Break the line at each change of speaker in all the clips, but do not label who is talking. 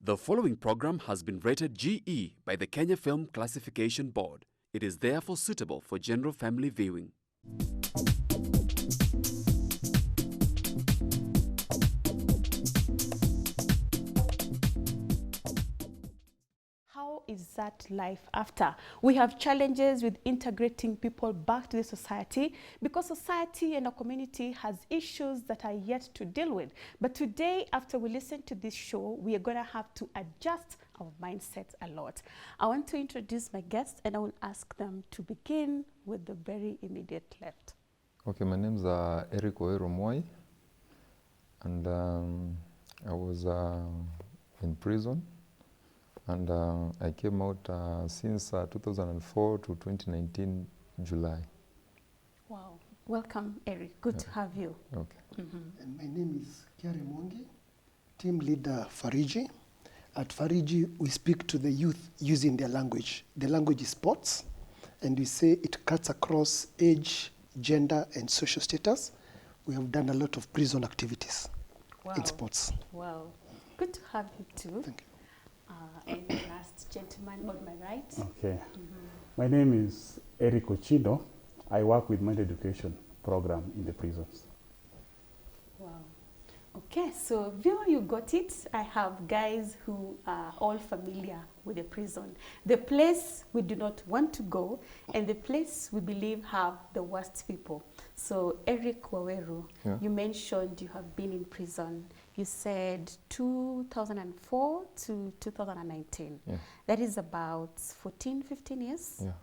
The following program has been rated GE by the Kenya Film Classification Board. It is therefore suitable for general family viewing.
How is that life after? We have challenges with integrating people back to the society because society and our community has issues that are yet to deal with. But today, after we listen to this show, we are going to have to adjust our mindset a lot. I want to introduce my guests and I will ask them to begin with the very immediate left.
Okay, my name's Romoy, and I was in prison. And I came out since 2004 to 2019, July.
Wow. Welcome, Eric. Good to have you.
Okay.
And my name is Kiare Mongi, team leader Fariji. At Fariji, we speak to the youth using their language. The language is sports, and we say it cuts across age, gender, and social status. We have done a lot of prison activities in sports.
Wow. Good to have you too.
Thank you.
And the last gentleman on my right.
Okay. My name is Eric Ochido. I work with Mind Education program in the prisons.
Wow. Okay, so viewer, you got it. I have guys who are all familiar with the prison. The place we do not want to go and the place we believe have the worst people. So Eric Waweru, you mentioned you have been in prison. You said 2004 to 2019.
Yeah.
That is about 14, 15 years?
Yeah,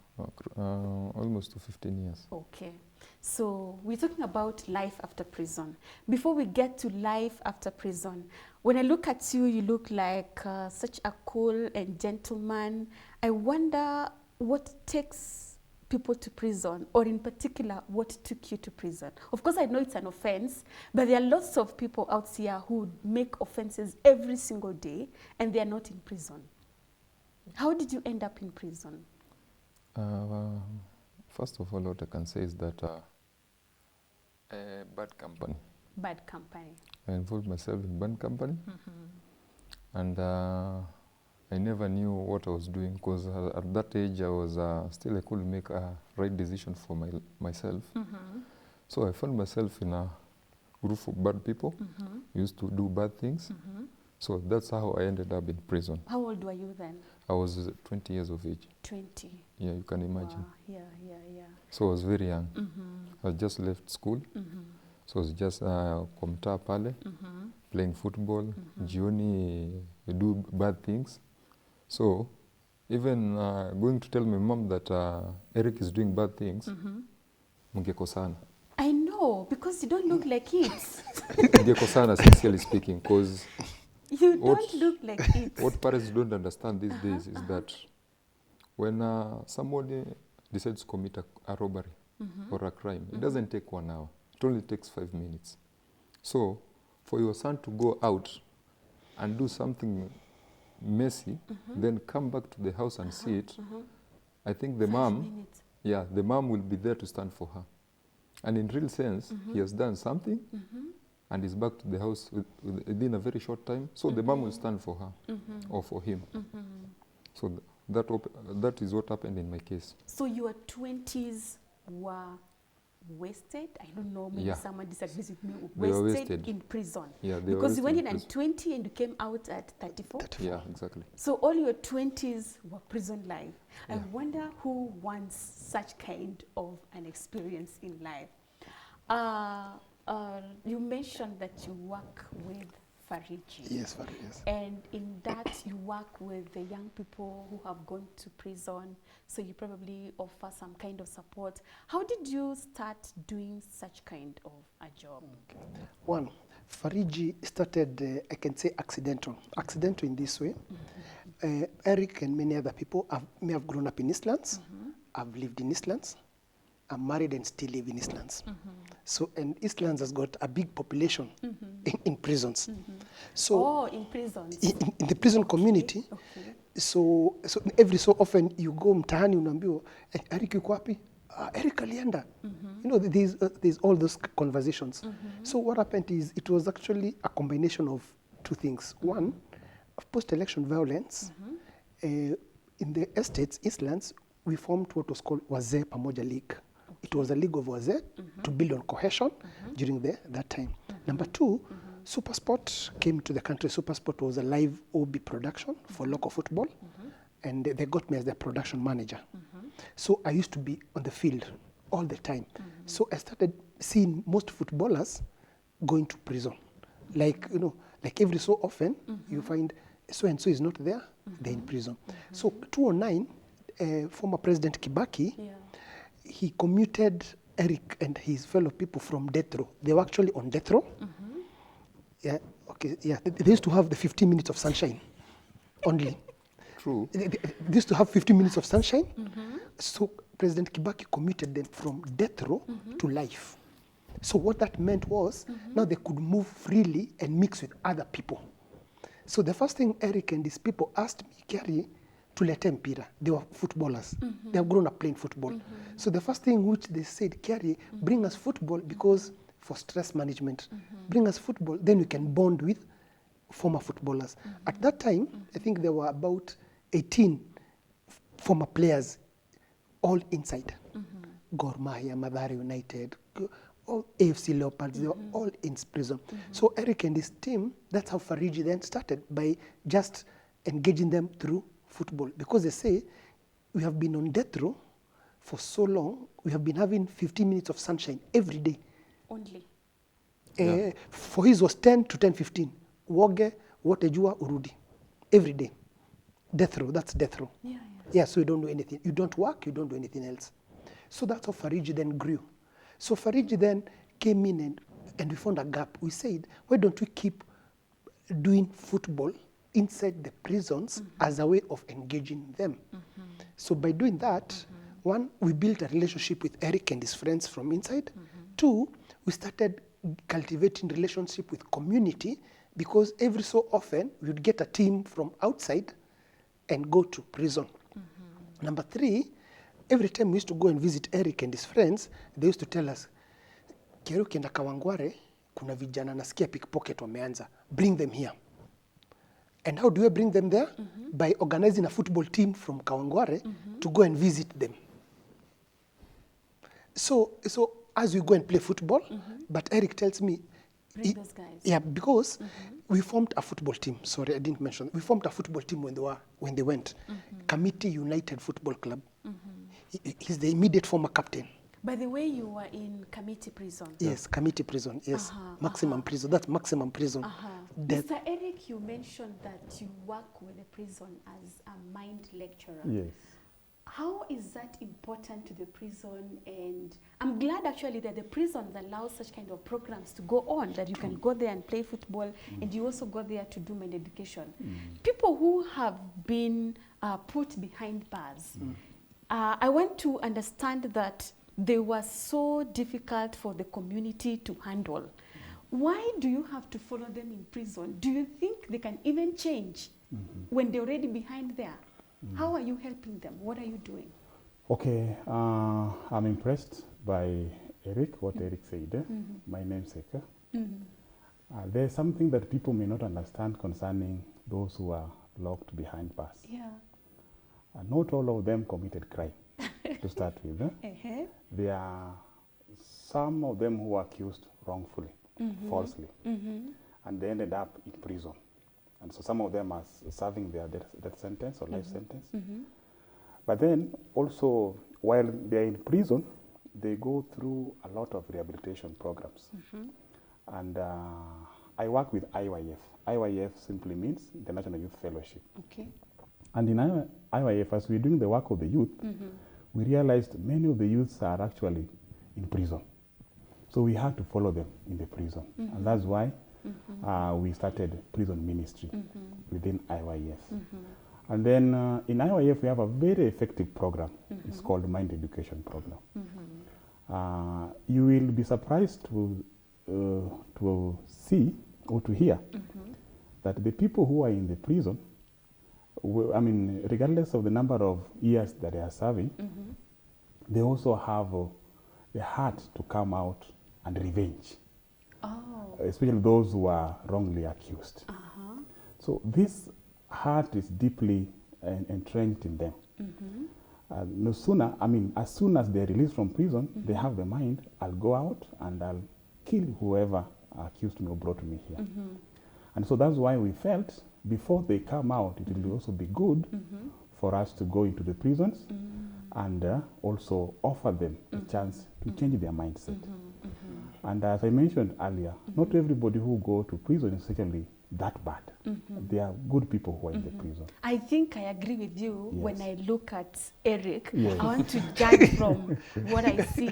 almost to 15 years.
Okay. So we're talking about life after prison. Before we get to life after prison, when I look at you, you look like such a cool and gentleman. I wonder what takes people to prison, or in particular, what took you to prison? Of course, I know it's an offense, but there are lots of people out here who make offenses every single day, and they are not in prison. How did you end up in prison?
First of all, what I can say is that bad company.
Bad company.
I involved myself in bad company, and I never knew what I was doing, because at that age I was still I couldn't make a right decision for myself. So I found myself in a group of bad people, used to do bad things. So that's how I ended up in prison.
How old were you then?
I was 20 years of age.
20.
Yeah, you can imagine.
Wow. Yeah.
So I was very young. I just left school. So I was just kwa mtaa pale, playing football. Jioni, I do bad things. So even going to tell my mom that Eric is doing bad things, mungekosana.
I know, because you don't look like it.
Mungekosana, sincerely speaking, because
you don't look like it.
What parents don't understand these days is that when somebody decides to commit a robbery or a crime, it doesn't take 1 hour. It only takes 5 minutes. So for your son to go out and do something messy, then come back to the house and see it, I think the mom, the mom will be there to stand for her. And in real sense, he has done something and is back to the house within a very short time. So the mom will stand for her or for him. So that is what happened in my case.
So your 20s were wasted? I don't know, maybe someone disagrees with me. Wasted in prison.
Yeah,
because you went in at 20 and you came out at 34?
Yeah, exactly.
So all your 20s were prison life. I wonder who wants such kind of an experience in life. You mentioned that you work with Fariji.
Yes, Fariji, yes.
And in that you work with the young people who have gone to prison, so you probably offer some kind of support. How did you start doing such kind of a job?
One, Fariji started, I can say accidental in this way. Eric and many other people may have grown up in Eastlands. I've lived in Eastlands. I'm married and still live in Eastlands. So, and Eastlands has got a big population in prisons. So
in prisons?
In the prison community.
Okay.
So every so often you go mtaani unaambiwa, Eric yuko wapi? Eric alienda. You know, there's all those conversations. So what happened is, it was actually a combination of two things. One, of post-election violence, in the estates, Eastlands, we formed what was called Wazee Pamoja League. It was a league of Wazee to build on cohesion during that time. Number two, Supersport came to the country. Supersport was a live OB production for local football, and they got me as their production manager. So I used to be on the field all the time. So I started seeing most footballers going to prison. Like, you know, like every so often, you find so-and-so is not there, they're in prison. So 2009, former President Kibaki, he commuted Eric and his fellow people from death row. They were actually on death row. Yeah, okay, yeah. They used to have the 15 minutes of sunshine only.
True.
They used to have 15 minutes of sunshine. So President Kibaki commuted them from death row to life. So what that meant was now they could move freely and mix with other people. So the first thing Eric and his people asked me, Kiari, to let mpira. They were footballers. They have grown up playing football. So the first thing which they said, Kiari, bring us football because for stress management. Bring us football, then we can bond with former footballers. At that time, I think there were about 18 former players all inside. Gor Mahia, Mathare United, all AFC Leopards, they were all in prison. So Eric and his team, that's how Fariji then started, by just engaging them through football. Because they say, we have been on death row for so long, we have been having 15 minutes of sunshine every day.
Only.
For his was 10 to 10:15. Woge, wotejua, urudi. Every day. Death row, that's death row. Yeah, so you don't do anything. You don't work, you don't do anything else. So that's how Fariji then grew. So Fariji then came in and we found a gap. We said, why don't we keep doing football inside the prisons as a way of engaging them? So by doing that, one, we built a relationship with Eric and his friends from inside. Two, we started cultivating relationship with community, because every so often we would get a team from outside and go to prison. Number three, every time we used to go and visit Eric and his friends, they used to tell us, Kiari ukienda Kawangware, kuna vijana nasikia pickpocket wameanza. Bring them here. And how do we bring them there? By organizing a football team from Kawangware to go and visit them. So as we go and play football, but Eric tells me,
Bring those guys.
Yeah, because we formed a football team. Sorry, I didn't mention. We formed a football team when they went. Committee United Football Club. He's the immediate former captain.
By the way, you were in committee prison.
Yes, committee prison. Yes, maximum prison. That's maximum prison.
Mr. Eric, you mentioned that you work with the prison as a mind lecturer.
Yes.
How is that important to the prison? And I'm glad actually that the prisons allow such kind of programs to go on, that you can go there and play football, and you also go there to do mind education. People who have been put behind bars, I want to understand that they were so difficult for the community to handle. Why do you have to follow them in prison? Do you think they can even change when they're already behind there? How are you helping them? What are you doing?
Okay, I'm impressed by Eric, what Eric said, my namesake. There's something that people may not understand concerning those who are locked behind bars.
Yeah.
Not all of them committed crime, to start with. There are some of them who were accused wrongfully, falsely, and they ended up in prison. And so some of them are serving their death sentence or life sentence. But then also, while they're in prison, they go through a lot of rehabilitation programs. And I work with IYF. IYF simply means International Youth Fellowship.
Okay.
And in IYF, as we're doing the work of the youth, we realized many of the youths are actually in prison. So we had to follow them in the prison. And that's why we started prison ministry within IYF. And then in IYF, we have a very effective program. It's called Mind Education Program. You will be surprised to see or to hear that the people who are in the prison, I mean, regardless of the number of years that they are serving, they also have the heart to come out and revenge. Especially those who are wrongly accused. So this heart is deeply entrenched in them. No sooner, as soon as they're released from prison, they have the mind, I'll go out and I'll kill whoever accused me or brought me here. And so that's why we felt before they come out, it will also be good for us to go into the prisons and also offer them a chance to change their mindset. And as I mentioned earlier, not everybody who go to prison is certainly that bad. There are good people who are in the prison.
I think I agree with you.
Yes.
When I look at Eric,
Yes.
I want to judge from what I see.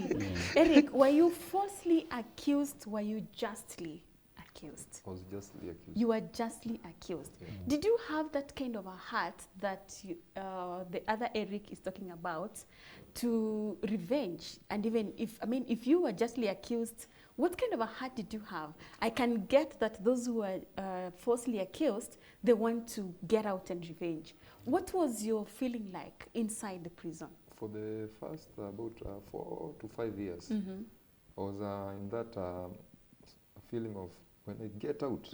Eric, were you falsely accused? Were you justly accused?
I was justly accused.
You were justly accused. Did you have that kind of a heart that you, the other Eric is talking about, to revenge? And even if you were justly accused, what kind of a heart did you have? I can get that those who are falsely accused, they want to get out and revenge. What was your feeling like inside the prison?
For the first about 4 to 5 years, I was in that feeling of, when I get out,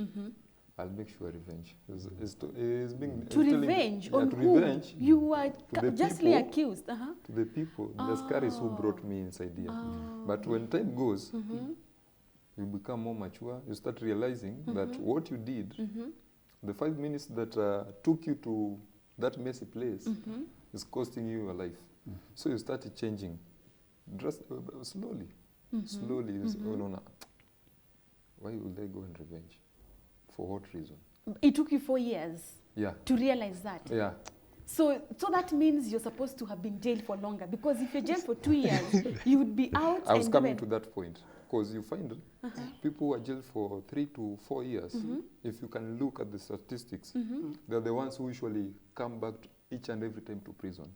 I'll make sure revenge. It's being
To
telling-
revenge?
yeah,
On
to
who?
revenge
You were
the
justly
people.
accused?
to the people, the scaries who brought me inside here. But when time goes, you become more mature. You start realizing that what you did, the 5 minutes that took you to that messy place, is costing you your life. So you started changing, slowly. Slowly, why would I go and revenge? For what reason?
It took you 4 years
Yeah.
to realize that.
Yeah.
So that means you're supposed to have been jailed for longer, because if you're jailed for 2 years, you would be out.
I was
and
coming
given-
to that point, because you find people who are jailed for 3 to 4 years, if you can look at the statistics, they're the ones who usually come back each and every time to prison.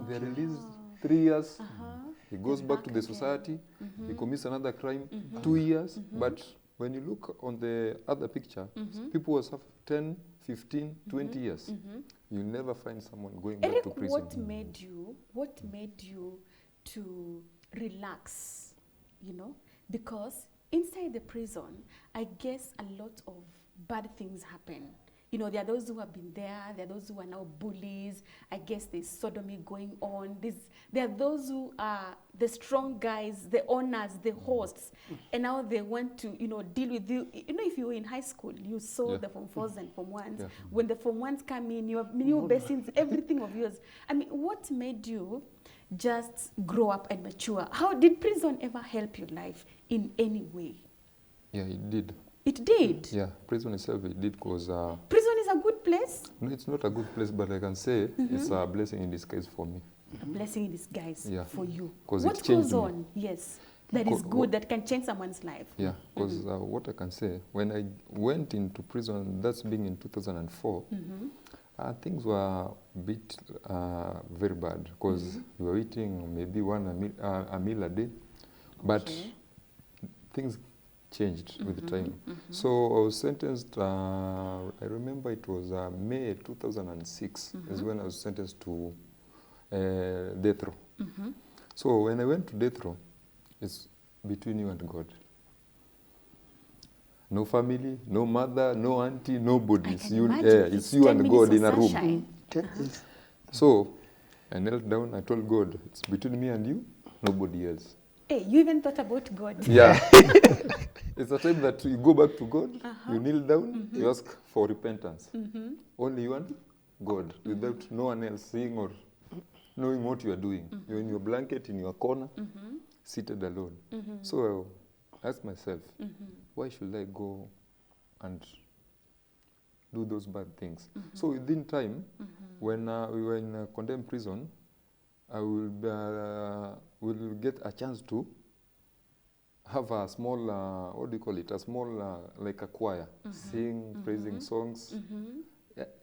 They're released 3 years, he goes back to the society, he commits another crime, 2 years, but when you look on the other picture, people who have 10, 15, 20 years, you'll never find someone going back
Eric,
to prison.
what made you to relax, because inside the prison, I guess a lot of bad things happen. There are those who have been there, there are those who are now bullies. I guess there's sodomy going on. There are those who are the strong guys, the owners, the hosts, and now they want to, deal with you. If you were in high school, you saw the Form 4s and Form 1s.
Yeah.
When the Form 1s come in, you have new basins, everything of yours. What made you just grow up and mature? How did prison ever help your life in any way?
Yeah, it did.
It did.
Yeah, prison itself, it did, because
Prison is a good place.
no, it's not a good place, but I can say it's a blessing in disguise for me.
A blessing in disguise for you.
'Cause
What
it changed
goes
me.
on? Yes, that is good, that can change someone's life.
Yeah, because what I can say, when I went into prison, that's being in 2004, things were a bit very bad, because you were eating maybe a meal a day, but things changed with time. So I was sentenced, I remember it was May 2006 is when I was sentenced to death row. So when I went to death row, it's between you and God. No family, no mother, no auntie, nobody. It's you, it's you and God in a room. So I knelt down, I told God, it's between me and you, nobody else.
Hey, you even thought about God.
Yeah. It's a time that you go back to God, you kneel down, you ask for repentance. Only you and God, without no one else seeing or knowing what you are doing. You're in your blanket, in your corner, seated alone. So I asked myself, why should I go and do those bad things? So within time, when we were in a condemned prison, I will get a chance to have a small, what do you call it, a small, like a choir, sing, praising songs,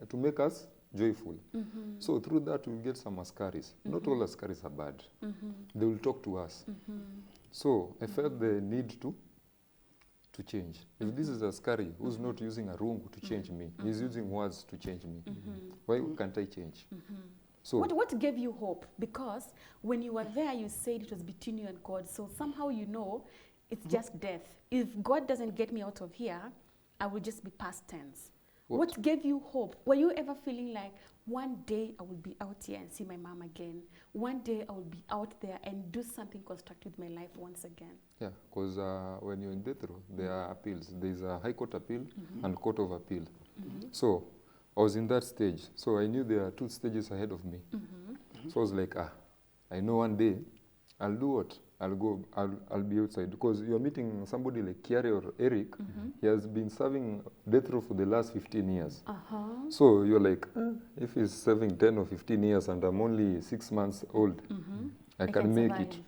to make us joyful. So through that, we'll get some askaris. Not all askaris are bad. They will talk to us. So I felt the need to change. If this is a askari who's not using a rungu to change me, he's using words to change me. Why can't I change? So
what gave you hope? Because when you were there, you said it was between you and God. So somehow it's just death. If God doesn't get me out of here, I will just be past tense. What gave you hope? Were you ever feeling like, one day I will be out here and see my mom again? One day I will be out there and do something constructive with my life once again?
Yeah, because when you're in death row, there are appeals. There's a High Court appeal and Court of Appeal. So I was in that stage. So I knew there are 2 stages ahead of me. So I was like, I know one day I'll do what? I'll be outside. Because you're meeting somebody like Kiare or Eric. He has been serving death row for the last 15 years. So you're like, if he's serving 10 or 15 years and I'm only 6 months old, I can make it.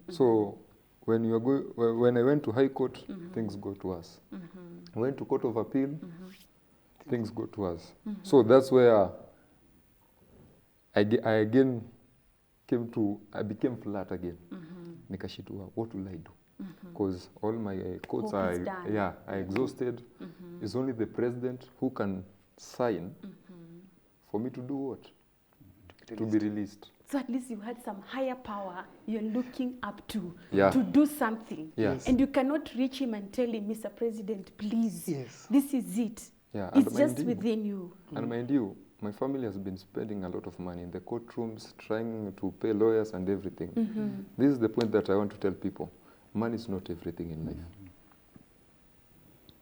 So when I went to High Court, things got worse. I went to Court of Appeal, things got worse. So that's where I again I became flat again. Nikashituwa, what will I do? Because all my courts are exhausted. It's only the president who can sign for me to do what? To be released.
So at least you had some higher power you're looking up to do something.
Yes.
And you cannot reach him and tell him, Mr. President, please, this is it.
Yeah,
it's just within you.
And mind you, my family has been spending a lot of money in the courtrooms, trying to pay lawyers and everything. This is the point that I want to tell people. Money is not everything in life.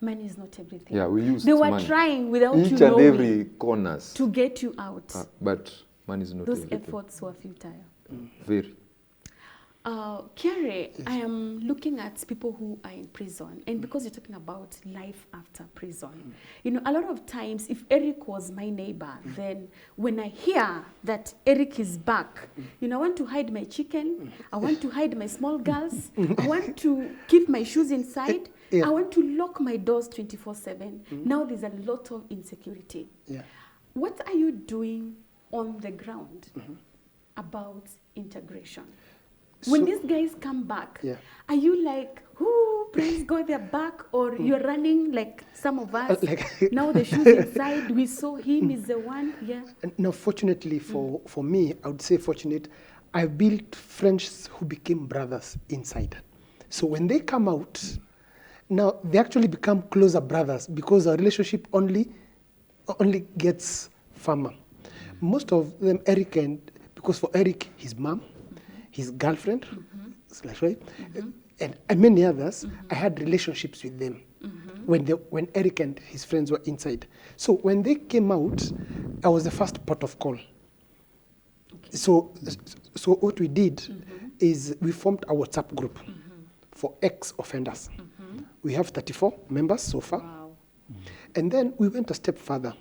Money is not everything.
Yeah, we used
They were
money.
trying without you
Each
knowing.
and every corners.
To get you out.
But money is not
Those
everything.
efforts were futile.
Very.
Kiare, I am looking at people who are in prison, and because you're talking about life after prison, you know, a lot of times, if Eric was my neighbor, then when I hear that Eric is back, you know, I want to hide my chicken, I want to hide my small girls, I want to keep my shoes inside, I want to lock my doors 24/7. Now there's a lot of insecurity. What are you doing on the ground about integration? When these guys come back, are you like, oh, praise God, they're back? Or you're running like some of us? Now the shoes inside, we saw him is the one,
No, fortunately for me, I would say fortunate, I've built friends who became brothers inside. So when they come out, now they actually become closer brothers because our relationship only gets firmer. Most of them, Eric, and because for Eric, his mom, his girlfriend, and many others, I had relationships with them when Eric and his friends were inside. So when they came out, I was the first port of call. So what we did is we formed a WhatsApp group for ex-offenders. We have 34 members so far.
Wow.
And then we went a step further.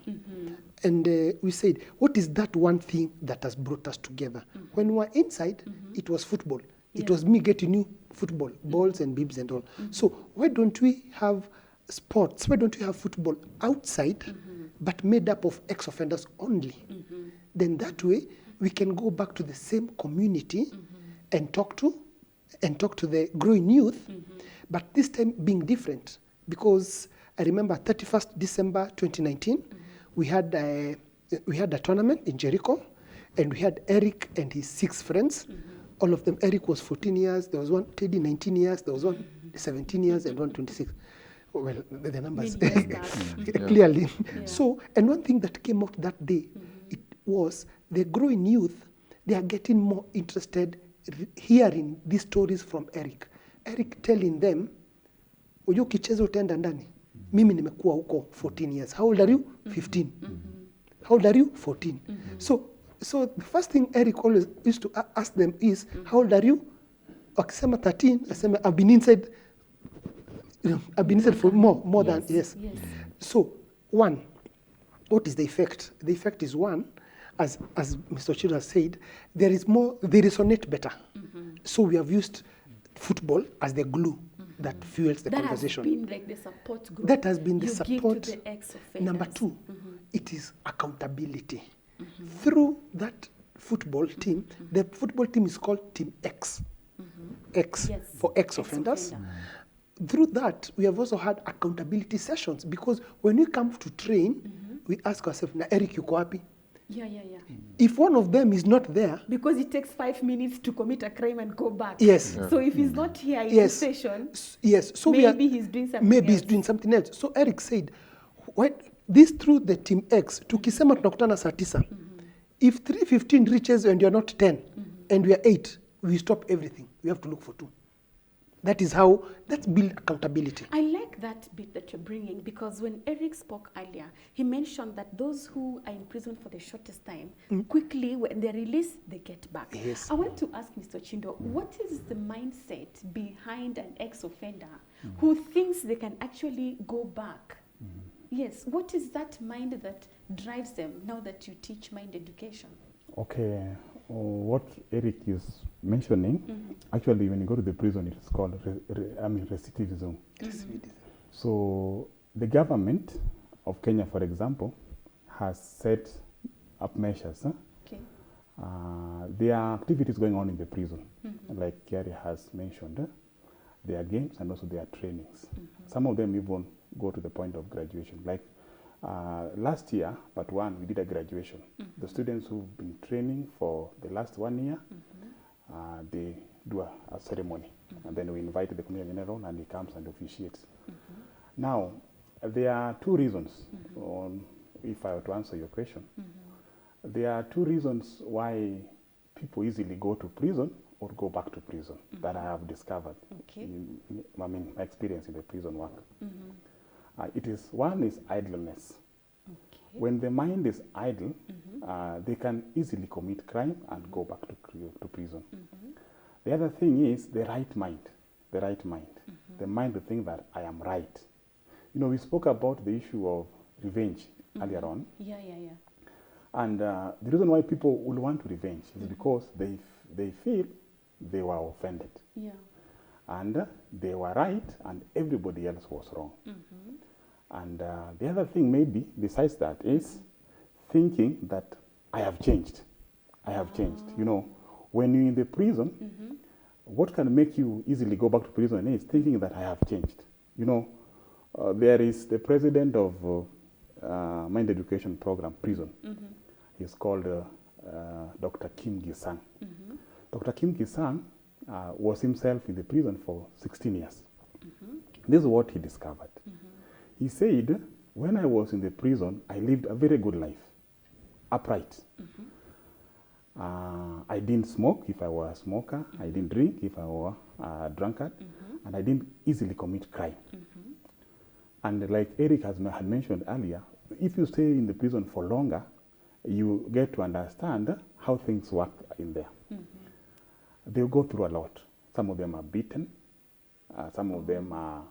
And we said, what is that one thing that has brought us together? When we were inside, it was football. It was me getting you football, balls and bibs and all. So why don't we have sports? Why don't we have football outside, but made up of ex-offenders only? Then that way, we can go back to the same community and talk to the growing youth, but this time being different. Because I remember 31st December 2019, we had a tournament in Jericho, and we had Eric and his 6 friends. All of them, Eric was 14 years, there was one, Teddy 19 years, there was one 17 years, and one 26. Well, the numbers, clearly. So, and one thing that came out that day, it was the growing youth, they are getting more interested hearing these stories from Eric. Eric telling them, "Oyo kichezo utaenda ndani. Mimi nimekuwa huko 14 years. How old are you? 15. How old are you? 14. So the first thing Eric always used to ask them is, how old are you? Wakisema 13, asema, I've been inside, I've been inside for more than, yes. So, one, what is the effect? The effect is one, as Mr. Chira said, they resonate better. So we have used football as the glue that fuels the conversation.
That has been like the support group.
That has been the support.
Give to the ex-offenders.
Number 2, it is accountability. Through that football team, the football team is called Team X. X for ex-offenders. Through that, we have also had accountability sessions, because when we come to train, we ask ourselves, na Eric yuko wapi? If one of them is not there,
because it takes 5 minutes to commit a crime and go back.
Yes.
So if he's not here in the session,
so
maybe he's doing something else.
Maybe he's doing something else. So Eric said, This through the Team X, tukisema tunakutana saa 9, if 3:15 reaches and you're not 10, and we are 8, we stop everything. We have to look for 2. That's build accountability.
I like that bit that you're bringing, because when Eric spoke earlier, he mentioned that those who are in prison for the shortest time, quickly, when they're released, they get back.
Yes.
I want to ask Mr. Chindo, what is the mindset behind an ex-offender who thinks they can actually go back? Yes, what is that mind that drives them now that you teach mind education?
Okay, what Eric is mentioning, actually when you go to the prison, it is called recidivism. So the government of Kenya, for example, has set up measures.
Okay.
There are activities going on in the prison, like Gary has mentioned. There are games and also there are trainings. Some of them even go to the point of graduation. Like last year, part 1, we did a graduation. The students who've been training for the last 1 year, they do a ceremony. And then we invite the community general and he comes and officiates. Now, there are 2 reasons, if I were to answer your question. There are 2 reasons why people easily go to prison or go back to prison that I have discovered in my experience in the prison work. One is idleness.
Okay.
When the mind is idle, they can easily commit crime and go back to prison. The other thing is the right mind. The right mind. The mind to think that I am right. You know, we spoke about the issue of revenge earlier on.
Yeah.
And the reason why people will want to revenge is because they feel they were offended.
Yeah.
And they were right and everybody else was wrong. And the other thing maybe besides that is thinking that I have changed. I have changed. You know, when you're in the prison, what can make you easily go back to prison is thinking that I have changed. You know, there is the president of Mind Education Program, prison. He's called Dr. Kim Gisang. Dr. Kim Gisang was himself in the prison for 16 years. This is what he discovered. He said, when I was in the prison, I lived a very good life, upright. I didn't smoke if I were a smoker. I didn't drink if I were a drunkard. And I didn't easily commit crime. And like Eric had mentioned earlier, if you stay in the prison for longer, you get to understand how things work in there. They'll go through a lot. Some of them are beaten. Some of them are,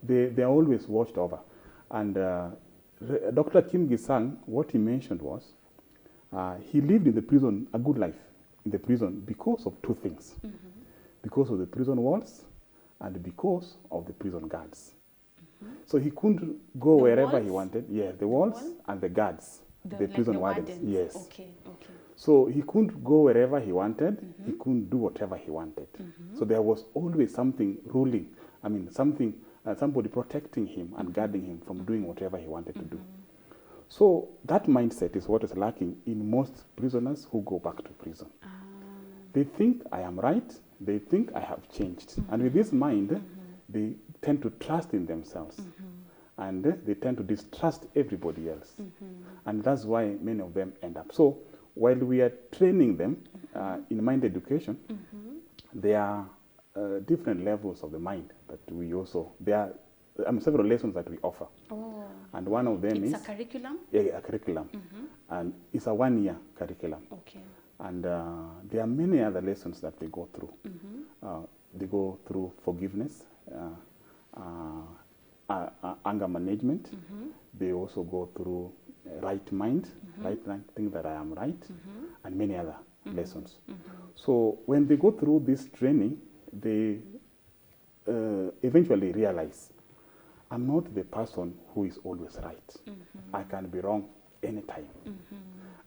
they are always watched over. And Dr. Kim Gisang, what he mentioned was, he lived in the prison a good life in the prison because of 2 things. Because of the prison walls and because of the prison guards. So he couldn't go wherever he wanted. Yeah, the walls and the guards, the prison wardens. Yes. Okay. So he couldn't go wherever he wanted. He couldn't do whatever he wanted. So there was always something ruling. I mean, somebody protecting him and guarding him from doing whatever he wanted to do. So that mindset is what is lacking in most prisoners who go back to prison. They think I am right. They think I have changed. And with this mind, they tend to trust in themselves. And they tend to distrust everybody else. And that's why many of them end up. So while we are training them in mind education, there are different levels of the mind that we also, there are several lessons that we offer. And one of them is...
It's a curriculum?
Yeah, a curriculum. And it's a 1-year curriculum.
Okay.
And there are many other lessons that they go through. They go through forgiveness, anger management. They also go through right mind, right think that I am right, and many other lessons. So when they go through this training, they eventually realize, I'm not the person who is always right. I can be wrong anytime.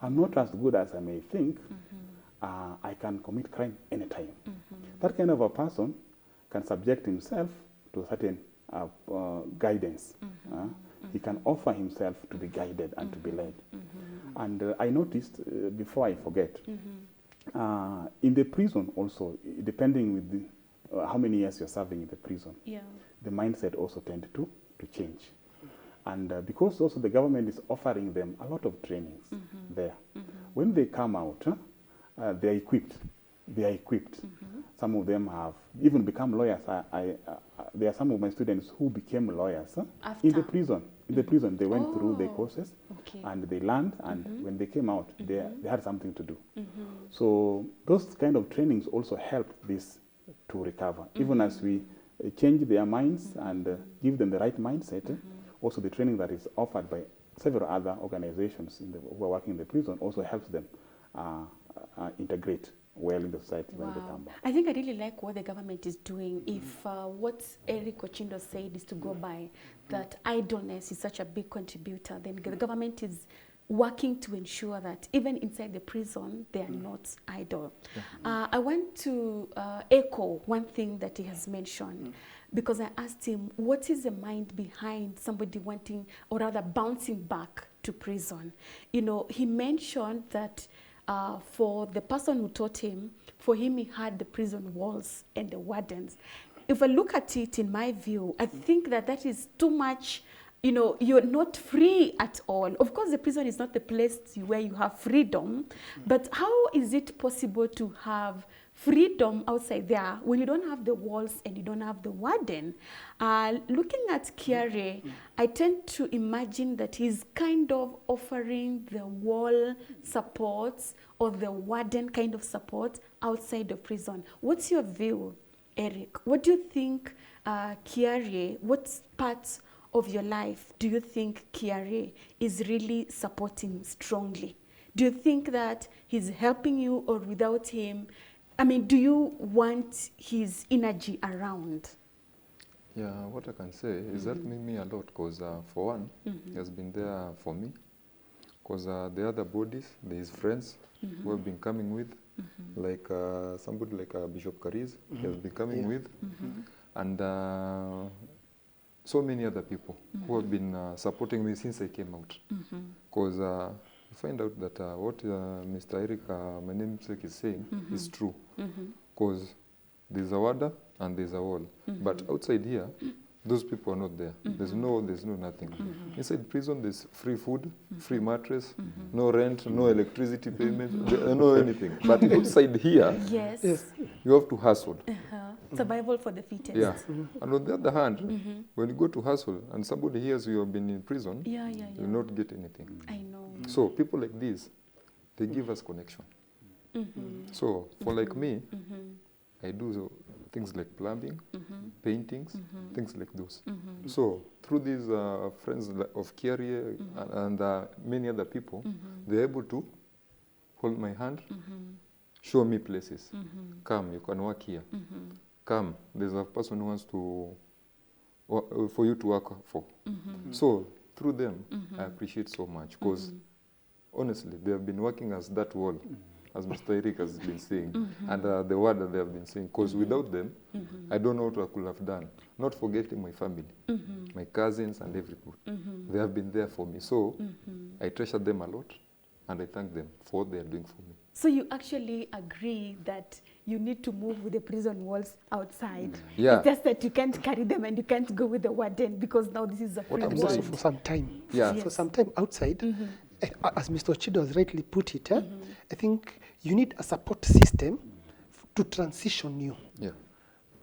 I'm not as good as I may think. I can commit crime anytime. That kind of a person can subject himself to a certain guidance. He can offer himself to be guided and to be led. And I noticed, before I forget, in the prison also, depending with how many years you're serving in the prison, the mindset also tends to change. And because also the government is offering them a lot of trainings there. When they come out, they are equipped. They are equipped. Some of them have even become lawyers. There are some of my students who became lawyers in the prison. In the prison, they went through the courses and they learned, and when they came out, they had something to do. So those kind of trainings also help this to recover. Even as we change their minds and give them the right mindset, also the training that is offered by several other organizations who are working in the prison also helps them integrate well in the society when they come back.
I think I really like what the government is doing. If what Eric Ochindo said is to go by, that idleness is such a big contributor, then the government is working to ensure that even inside the prison, they are not idle. I want to echo one thing that he has mentioned, because I asked him, what is the mind behind somebody wanting, or rather bouncing back to prison? You know, he mentioned that for the person who taught him, for him, he had the prison walls and the wardens. If I look at it in my view, I think that that is too much. You know, you're not free at all. Of course, the prison is not the place where you have freedom, but how is it possible to have freedom outside there when you don't have the walls and you don't have the warden? Looking at Kiare, I tend to imagine that he's kind of offering the wall supports or the warden kind of support outside the prison. What's your view, Eric? What do you think, Kiare, what parts of your life do you think Kiare is really supporting strongly? Do you think that he's helping you, or without him? I mean, do you want his energy around?
Yeah, what I can say is that made me a lot, because for one, he has been there for me, because the other bodies, his friends who have been coming with, like somebody like Bishop Kariz, he has been coming with, and so many other people who have been supporting me since I came out. Because you find out that what Mr. Eric, my namesake, is saying is true. Because there's a warder and there's a wall. But outside here, those people are not there. There's no nothing. Inside prison, there's free food, free mattress, no rent, no electricity payment, no anything. But outside here, you have to hustle.
Survival for the fittest.
Yeah. And on the other hand, when you go to hustle and somebody hears you have been in prison, you will not get anything.
I know.
So people like this, they give us connection. So for like me, I do things like plumbing, paintings, things like those. So through these friends of Kiarie and many other people, they're able to hold my hand, show me places. Come, you can work here. Come, there's a person who wants to for you to work for. So through them, I appreciate so much, because honestly, they have been working as that wall, as Mr. Eric has been saying, and the word that they have been saying, because without them, I don't know what I could have done. Not forgetting my family, my cousins and everybody. They have been there for me. So I treasure them a lot, and I thank them for what they are doing for me.
So you actually agree that you need to move with the prison walls outside.
Yeah.
It's just that you can't carry them and you can't go with the warden, because now this is a free
And
world.
also for some time.
Yeah.
For some time outside, as Mr. Ochido has rightly put it, I think you need a support system to transition you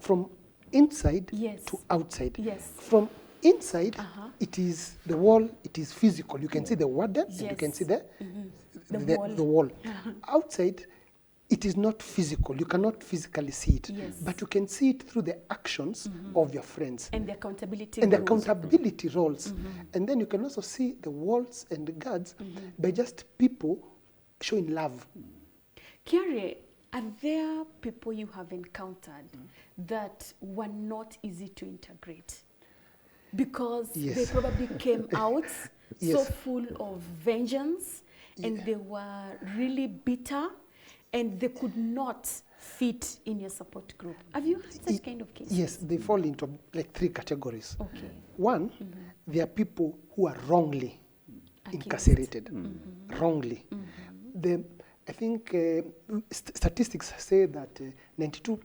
from inside to outside.
Yes.
From inside, it is the wall, it is physical. You can see the warden, and you can see the wall. Outside, it is not physical. You cannot physically see it. But you can see it through the actions of your friends.
And the accountability
And the
roles.
accountability roles. And then you can also see the walls and the guards by just people showing love.
Kiare, are there people you have encountered that were not easy to integrate? Because they probably came out so full of vengeance, and they were really bitter, and they could not fit in your support group. Have you had such kind of cases?
Yes, they fall into like 3 categories.
Okay.
One, there are people who are wrongly incarcerated. Wrongly. I think statistics say that 92,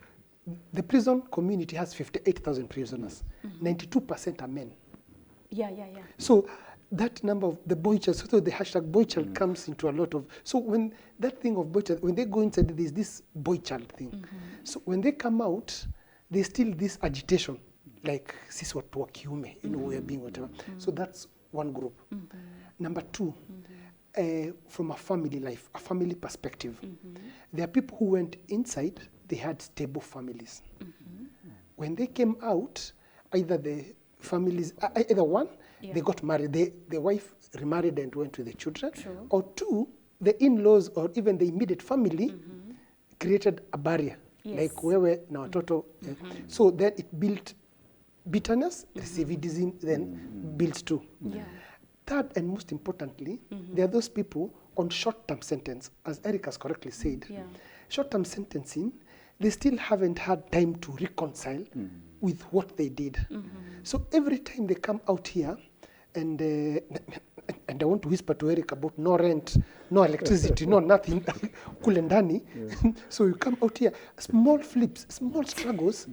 the prison community has 58,000 prisoners. 92% are men.
Yeah.
So that number of the boy child, so the hashtag boy child comes into a lot of, so when that thing of boy child, when they go inside, there's this boy child thing. So when they come out, there's still this agitation, like, sisi watu wa kiume, you know, we're being whatever. So that's one group. Number two, from a family life, a family perspective, there are people who went inside, they had stable families. When they came out, either the families, either one, they got married, the wife remarried and went with the children, or two, the in-laws or even the immediate family created a barrier, like wewe na watoto. So then it built bitterness, recidivism then builds too. Third and most importantly, there are those people on short-term sentence, as Eric has correctly said. Short-term sentencing, they still haven't had time to reconcile with what they did. So every time they come out here, and I want to whisper to Eric about no rent, no electricity, no nothing, kule ndani. So you come out here, small flips, small struggles,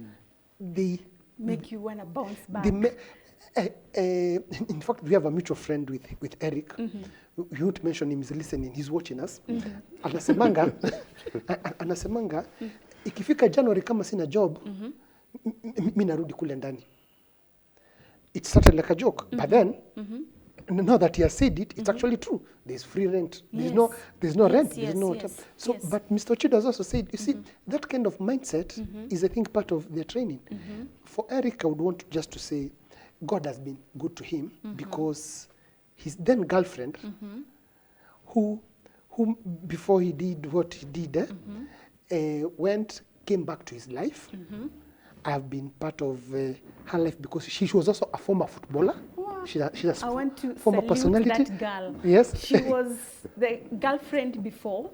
they
make you want to bounce back.
In fact, we have a mutual friend with Eric. We won't mention him, he's listening, he's watching us. Anasemanga, ikifika January kama sina job, mi narudi kule ndani. It started like a joke, but then, now that he has said it, it's actually true. There's free rent. There's no rent. There's no. So, but Mr. Chido has also said, you see, that kind of mindset is, I think, part of their training. For Eric, I would want just to say, God has been good to him because his then girlfriend, who before he did what he did, came back to his life. I have been part of her life because she was also a former footballer. Wow. She's a
want to
former personality.
That girl.
Yes.
She was the girlfriend before.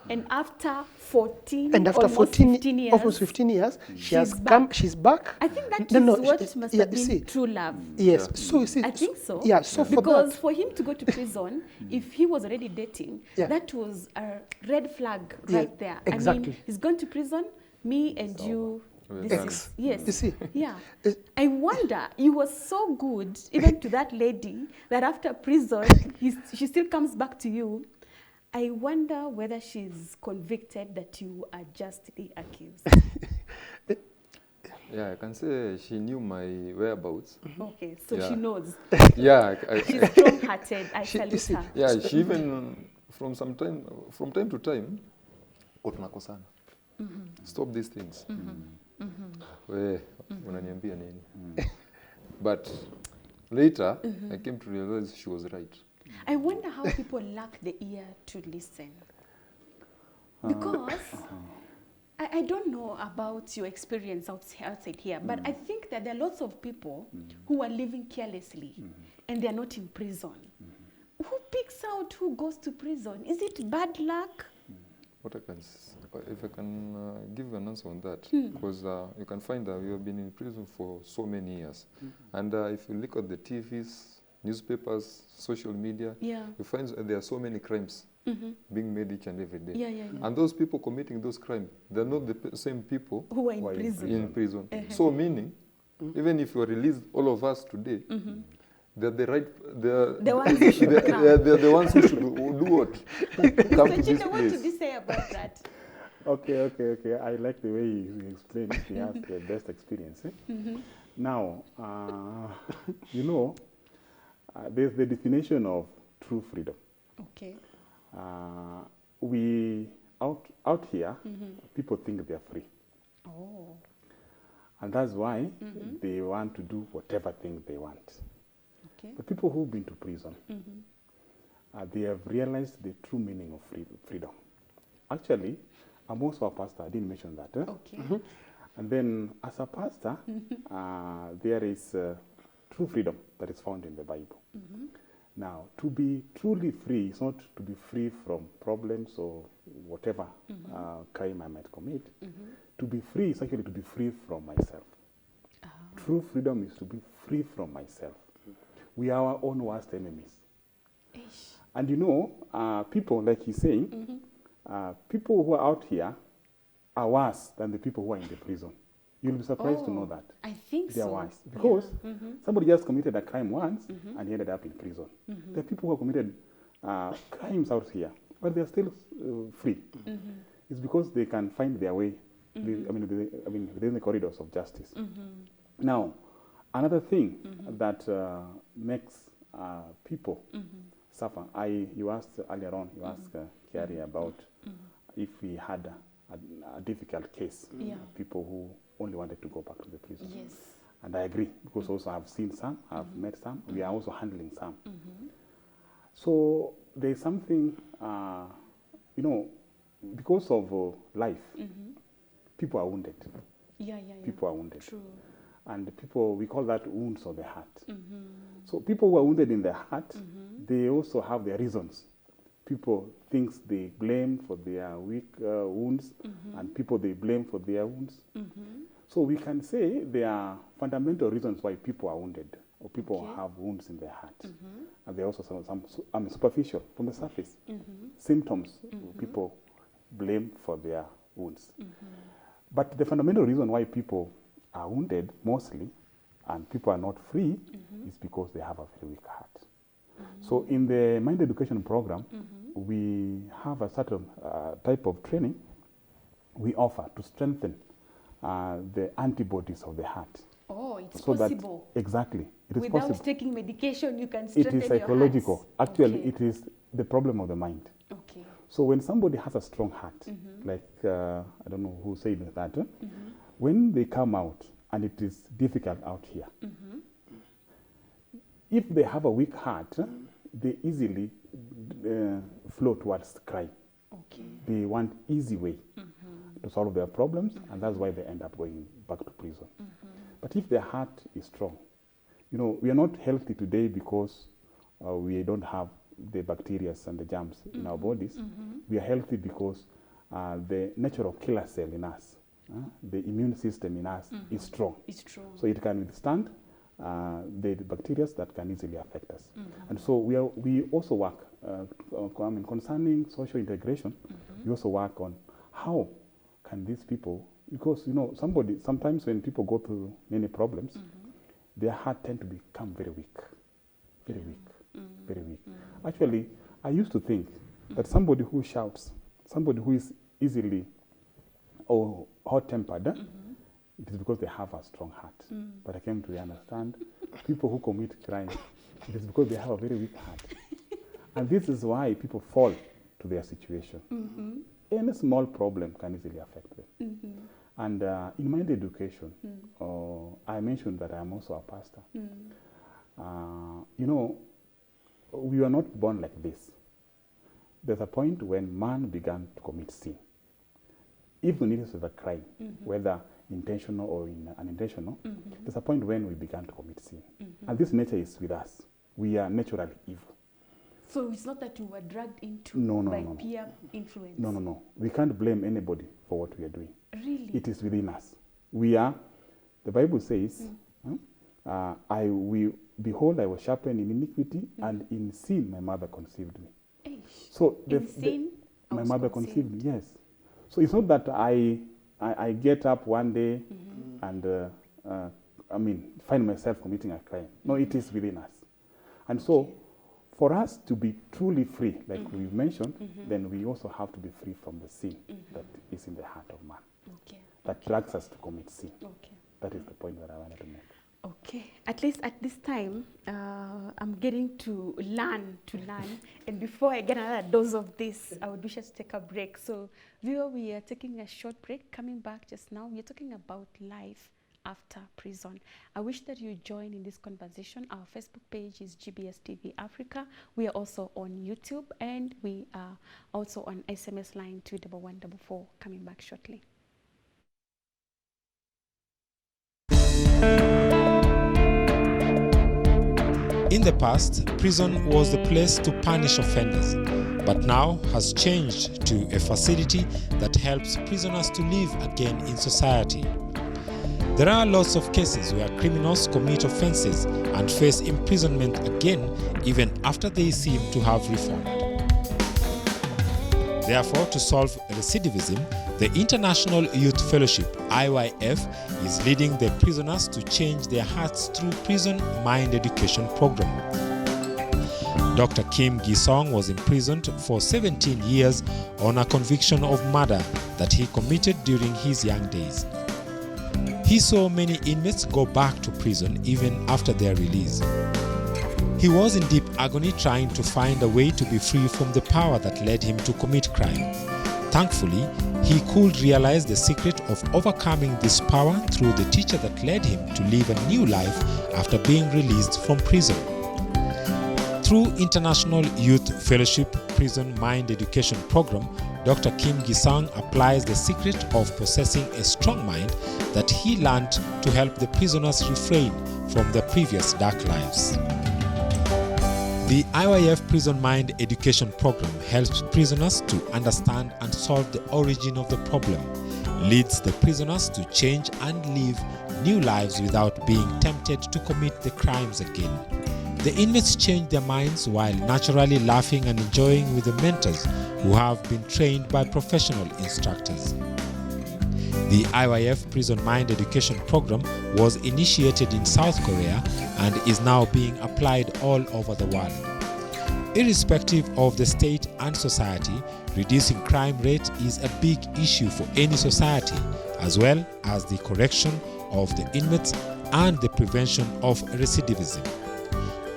And after 14, almost 15 years.
Almost 15 years, she's back. She's back.
I think that is what must have been true love.
Yes. So you see.
I think so.
Yeah. So
because for him to go to prison, if he was already dating, that was a red flag right there.
Exactly.
I mean, he's gone to prison, me and you. Yes.
You see?
Yeah. I wonder, he was so good, even to that lady, that after prison, she still comes back to you. I wonder whether she's convicted that you are justly accused.
Yeah, I can say she knew my whereabouts.
Okay, so she knows.
Yeah.
She's strong-hearted. I salute her.
Yeah, she even, from time to time, tunakosana. Stop these things. Unaniambia nini? But later, I came to realize she was right.
I wonder how people lack the ear to listen. Because I don't know about your experience outside here, but I think that there are lots of people who are living carelessly and they are not in prison. Who picks out who goes to prison? Is it bad luck?
If I can give you an answer on that, because you can find that we have been in prison for so many years. And if you look at the TVs, newspapers, social media, you find there are so many crimes being made each and every day. And those people committing those crimes, they're not the same people
who are in
prison. So meaning, even if you are released, all of us today, they're the ones who should do what? Come to this place.
What did you say about that?
Okay. I like the way you explained. She has the best experience. Now, there's the definition of true freedom.
Okay.
We out here, people think they're free.
Oh.
And that's why they want to do whatever thing they want.
Okay.
The people who've been to prison, they have realized the true meaning of freedom. Actually, I'm also a pastor. I didn't mention that.
Okay.
And then, as a pastor, there is true freedom that is found in the Bible. Now, to be truly free is not to be free from problems or whatever crime I might commit. To be free is actually to be free from myself. True freedom is to be free from myself. We are our own worst enemies. And people, like he's saying, people who are out here are worse than the people who are in the prison. You'll be surprised to know that.
I think
They are
so.
wise. Because
Yeah.
somebody just committed a crime once and he ended up in prison. There are people who have committed crimes out here, but they are still free. It's because they can find their way within the corridors of justice. Now, another thing that makes people suffer, you asked earlier on, you asked Kiari about if we had a difficult case, people who only wanted to go back to the prison.
Yes.
And I agree, because also I've seen some, I've met some, we are also handling some. So there's something, because of life, people are wounded. People are wounded.
True.
And people, we call that wounds of the heart. So people who are wounded in the heart, they also have their reasons. People think they blame for their weak wounds, and people they blame for their wounds. So we can say there are fundamental reasons why people are wounded, or people have wounds in their heart. And there are also some superficial, from the surface, symptoms people blame for their wounds. But the fundamental reason why people are wounded mostly, and people are not free, is because they have a very weak heart. So in the mind education program, we have a certain type of training we offer to strengthen the antibodies of the heart.
Oh, it's
so
possible.
That, exactly. It is
Without
possible.
taking medication, you can strengthen
It is psychological.
your heart.
Actually, it is the problem of the mind.
Okay.
So when somebody has a strong heart, like, I don't know who said that, when they come out, and it is difficult out here, if they have a weak heart, they easily flow towards crime.
Okay.
They want easy way to solve their problems, and that's why they end up going back to prison. But if their heart is strong, we are not healthy today because we don't have the bacteria and the germs in our bodies. We are healthy because the natural killer cell in us, the immune system in us is strong.
It's true.
So it can withstand the bacteria that can easily affect us. And so we also work concerning social integration. We also work on how can these people, because sometimes when people go through many problems, their heart tend to become very weak, very weak. Actually, I used to think that somebody who shouts, somebody who is easily or hot-tempered, it is because they have a strong heart. But I came to understand people who commit crime, it is because they have a very weak heart. And this is why people fall to their situation. Any small problem can easily affect them. And in mind education, I mentioned that I am also a pastor. We were not born like this. There's a point when man began to commit sin. Even if it was a crime, whether intentional or unintentional, there's a point when we began to commit sin. And this nature is with us. We are naturally evil.
So it's not that you were dragged into by peer influence?
No. We can't blame anybody for what we are doing.
Really?
It is within us. We are, the Bible says, behold, I was sharpened in iniquity, and in sin my mother conceived me. So my mother conceived me, yes. So it's not that I get up one day and find myself committing a crime. No, it is within us. And so for us to be truly free, like we mentioned, then we also have to be free from the sin that is in the heart of man. That drags us to commit sin. That is the point that I wanted to make.
Okay, at least at this time, I'm getting to learn. And before I get another dose of this, I would wish us to take a break. So, viewer, we are taking a short break. Coming back just now, we're talking about life after prison. I wish that you join in this conversation. Our Facebook page is GBS TV Africa. We are also on YouTube, and we are also on SMS line 21144. Coming back shortly.
In the past, prison was the place to punish offenders, but now has changed to a facility that helps prisoners to live again in society. There are lots of cases where criminals commit offenses and face imprisonment again even after they seem to have reformed. Therefore, to solve recidivism, The International Youth Fellowship, IYF, is leading the prisoners to change their hearts through Prison Mind Education Program. Dr. Kim Gisong was imprisoned for 17 years on a conviction of murder that he committed during his young days. He saw many inmates go back to prison even after their release. He was in deep agony trying to find a way to be free from the power that led him to commit crime. Thankfully, he could realize the secret of overcoming this power through the teacher that led him to live a new life after being released from prison. Through International Youth Fellowship Prison Mind Education Program, Dr. Kim Gisang applies the secret of possessing a strong mind that he learned to help the prisoners refrain from their previous dark lives. The IYF Prison Mind Education Program helps prisoners to understand and solve the origin of the problem, leads the prisoners to change and live new lives without being tempted to commit the crimes again. The inmates change their minds while naturally laughing and enjoying with the mentors who have been trained by professional instructors. The IYF Prison Mind Education Program was initiated in South Korea and is now being applied all over the world. Irrespective of the state and society, reducing crime rate is a big issue for any society, as well as the correction of the inmates and the prevention of recidivism.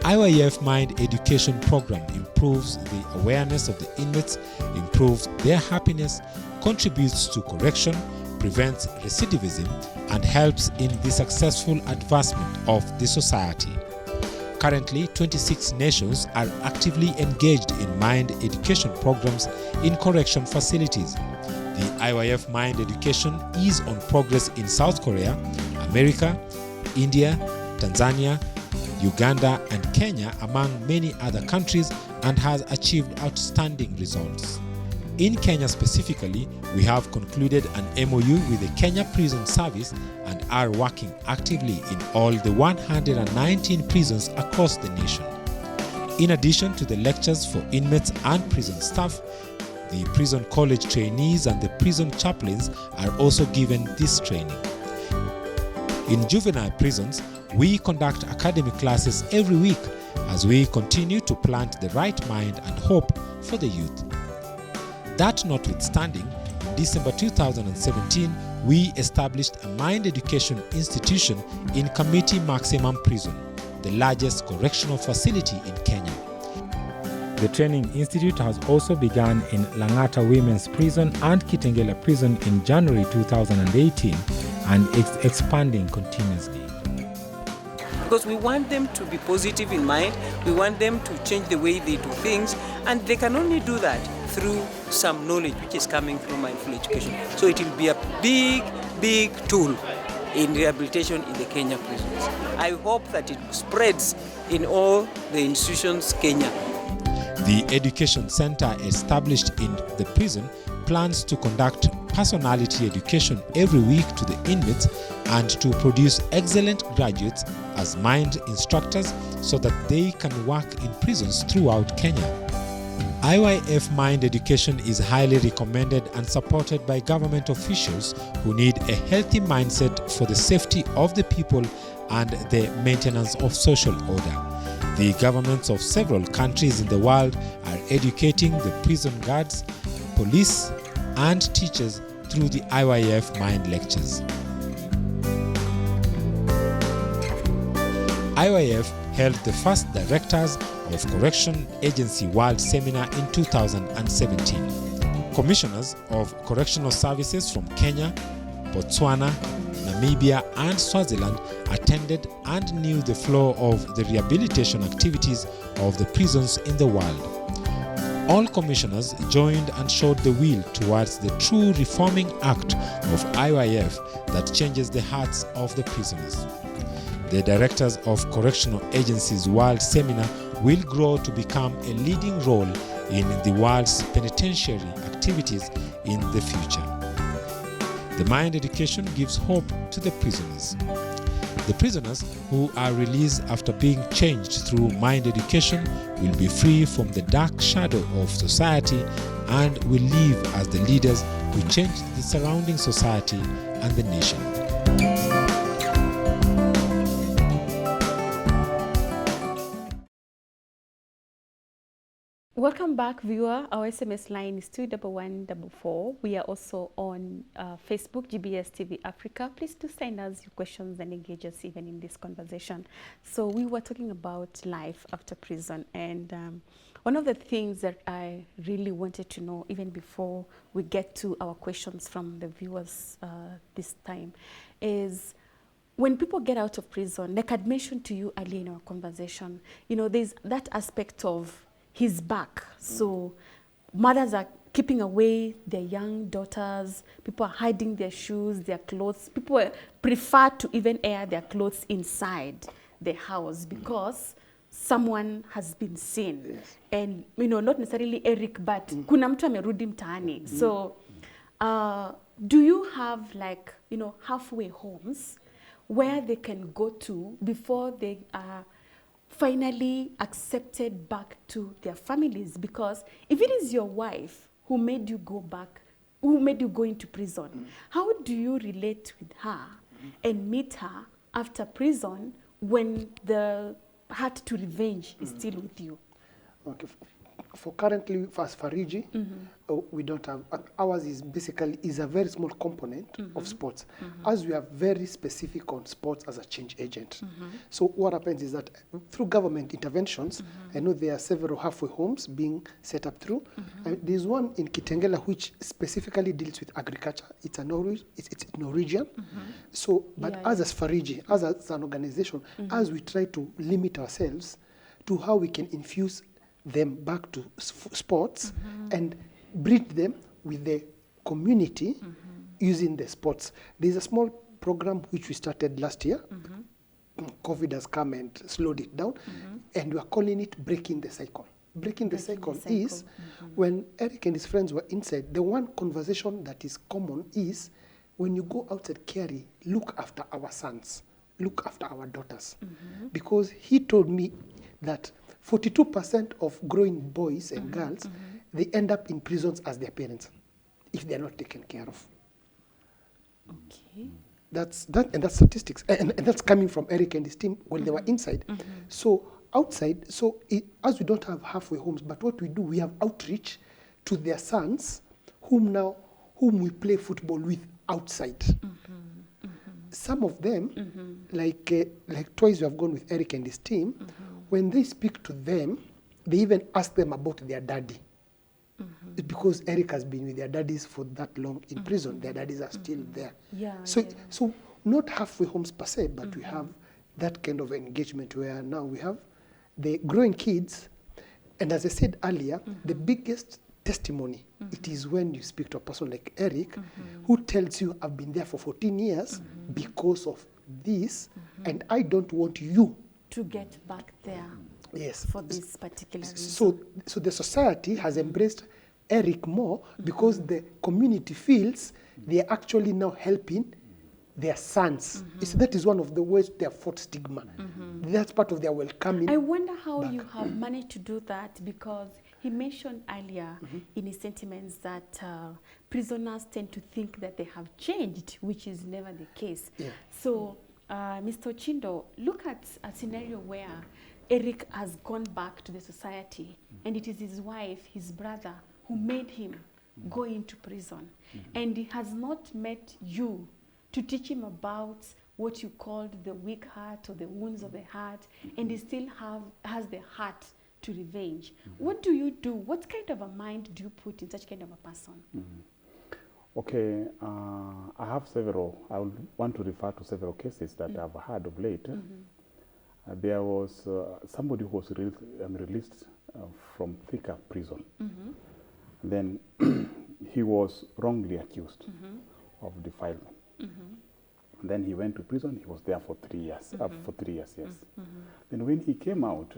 IYF Mind Education Program improves the awareness of the inmates, improves their happiness, contributes to correction, prevents recidivism, and helps in the successful advancement of the society. Currently, 26 nations are actively engaged in mind education programs in correction facilities. The IYF Mind Education is on progress in South Korea, America, India, Tanzania, Uganda and Kenya, among many other countries, and has achieved outstanding results. In Kenya specifically, we have concluded an MOU with the Kenya Prison Service and are working actively in all the 119 prisons across the nation. In addition to the lectures for inmates and prison staff, the prison college trainees and the prison chaplains are also given this training. In juvenile prisons, we conduct academic classes every week as we continue to plant the right mind and hope for the youth. That notwithstanding, in December 2017, we established a mind education institution in Kamiti Maximum Prison, the largest correctional facility in Kenya.
The training institute has also begun in Langata Women's Prison and Kitengela Prison in January 2018 and it's expanding continuously.
Because we want them to be positive in mind, we want them to change the way they do things, and they can only do that through some knowledge which is coming through mindful education. So it will be a big tool in rehabilitation in the Kenya prisons. I hope that it spreads in all the institutions Kenya.
The Education Center established in the prison plans to conduct personality education every week to the inmates and to produce excellent graduates as mind instructors so that they can work in prisons throughout Kenya. IYF Mind Education is highly recommended and supported by government officials who need a healthy mindset for the safety of the people and the maintenance of social order. The governments of several countries in the world are educating the prison guards, police, and teachers through the IYF Mind Lectures. IYF held the first Directors of Correction Agency World Seminar in 2017. Commissioners of Correctional Services from Kenya, Botswana, Namibia, and Swaziland attended and knew the flow of the rehabilitation activities of the prisons in the world. All commissioners joined and showed the will towards the true reforming act of IYF that changes the hearts of the prisoners. The Directors of Correctional Agencies World Seminar will grow to become a leading role in the world's penitentiary activities in the future. The mind education gives hope to the prisoners. The prisoners who are released after being changed through mind education will be free from the dark shadow of society and will live as the leaders who change the surrounding society and the nation.
Welcome back, viewer. Our SMS line is 21144. We are also on Facebook, GBS TV Africa. Please do send us your questions and engage us even in this conversation. So we were talking about life after prison, and one of the things that I really wanted to know, even before we get to our questions from the viewers this time, is when people get out of prison, like I'd mentioned to you earlier in our conversation, you know, there's that aspect of he's back. So mothers are keeping away their young daughters. People are hiding their shoes, their clothes. People prefer to even air their clothes inside the house because someone has been seen.
Yes.
And, you know, not necessarily Eric, but kuna mtu amerudi mtaani. So do you have, like, you know, halfway homes where they can go to before they are finally accepted back to their families? Because if it is your wife who made you go back, who made you go into prison, how do you relate with her and meet her after prison when the heart to revenge is still with you?
Okay. For currently, as Fariji, we don't have, ours is basically is a very small component of sports, as we are very specific on sports as a change agent. So what happens is that through government interventions, I know there are several halfway homes being set up through. There's one in Kitengela which specifically deals with agriculture. It's a it's Norwegian. So, but as Fariji, as an organization, as we try to limit ourselves to how we can infuse them back to sports and breed them with the community using the sports. There's a small program which we started last year. COVID has come and slowed it down, and we are calling it Breaking the Cycle. Breaking the cycle is when Eric and his friends were inside, the one conversation that is common is when you go outside Kerry, look after our sons, look after our daughters. Because he told me that 42% of growing boys and girls, they end up in prisons as their parents if they're not taken care of.
Okay.
That's statistics, and that's coming from Eric and his team when they were inside. So outside, as we don't have halfway homes, but what we do, we have outreach to their sons, whom we play football with outside. Some of them, like twice we have gone with Eric and his team. When they speak to them, they even ask them about their daddy. It's because Eric has been with their daddies for that long in prison. Their daddies are still there. So not halfway homes per se, but we have that kind of engagement where now we have the growing kids. And as I said earlier, the biggest testimony, it is when you speak to a person like Eric, who tells you, I've been there for 14 years because of this, and I don't want you
to get back there.
Yes.
For this particular reason.
So the society has embraced Eric more because the community feels they are actually now helping their sons. That is one of the ways they have fought stigma. That's part of their welcoming.
I wonder how you have managed to do that, because he mentioned earlier in his sentiments that prisoners tend to think that they have changed, which is never the case. So, Mr. Chindo, look at a scenario where Eric has gone back to the society, and it is his wife, his brother, who made him go into prison. And he has not met you to teach him about what you called the weak heart or the wounds of the heart, and he still has the heart to revenge. What do you do? What kind of a mind do you put in such kind of a person?
Okay, I have several. I would want to refer to several cases that I've had of late. There was somebody who was released from Thika prison. Then he was wrongly accused of defilement. Then he went to prison. He was there for 3 years. For 3 years, yes. Then when he came out,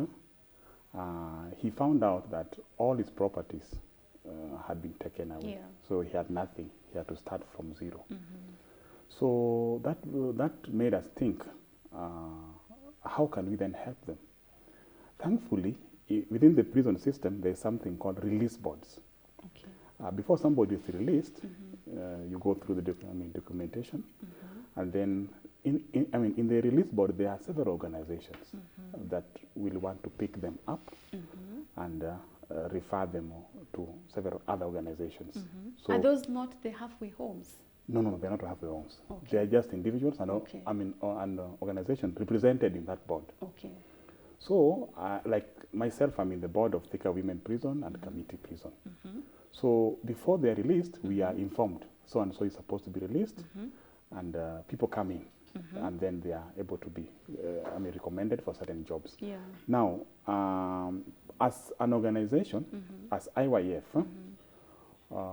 he found out that all his properties had been taken away. So he had nothing. He had to start from zero. So that made us think how can we then help them? Thankfully, within the prison system, there's something called release boards.
Okay.
Before somebody is released, you go through the documentation, and then in the release board, there are several organizations that will want to pick them up and refer them to several other organizations. So
Are those not the halfway homes?
no, they're not halfway homes.
Okay.
They are just individuals and
Okay.
and organizations represented in that board.
Okay.
So, like myself, I'm in the board of Thika Women Prison and Committee Prison. So before they're released, we are informed so and so is supposed to be released, and people come in, and then they are able to be, recommended for certain jobs.
Yeah.
Now, as an organization, as IYF,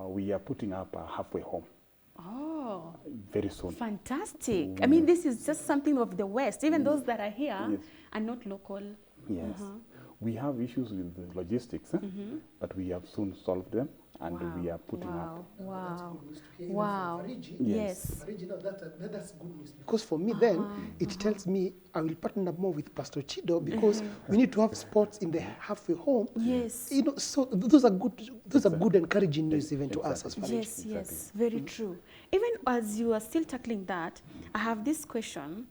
we are putting up a halfway home
Oh,
very soon.
fantastic. I mean, this is just something of the West. Even those that are here
Yes.
are not local.
Yes. We have issues with the logistics, but we have soon solved them, and we are putting up.
Wow. Wow. Yes.
Fariji, no, that's good news. Because for me, then it tells me I will partner more with Pastor Chido because we need to have sports in the halfway home.
Yes.
You know, so those are good. Those are good, encouraging news even to us as Fariji.
Yes, yes, very true. Even as you are still tackling that, I have this question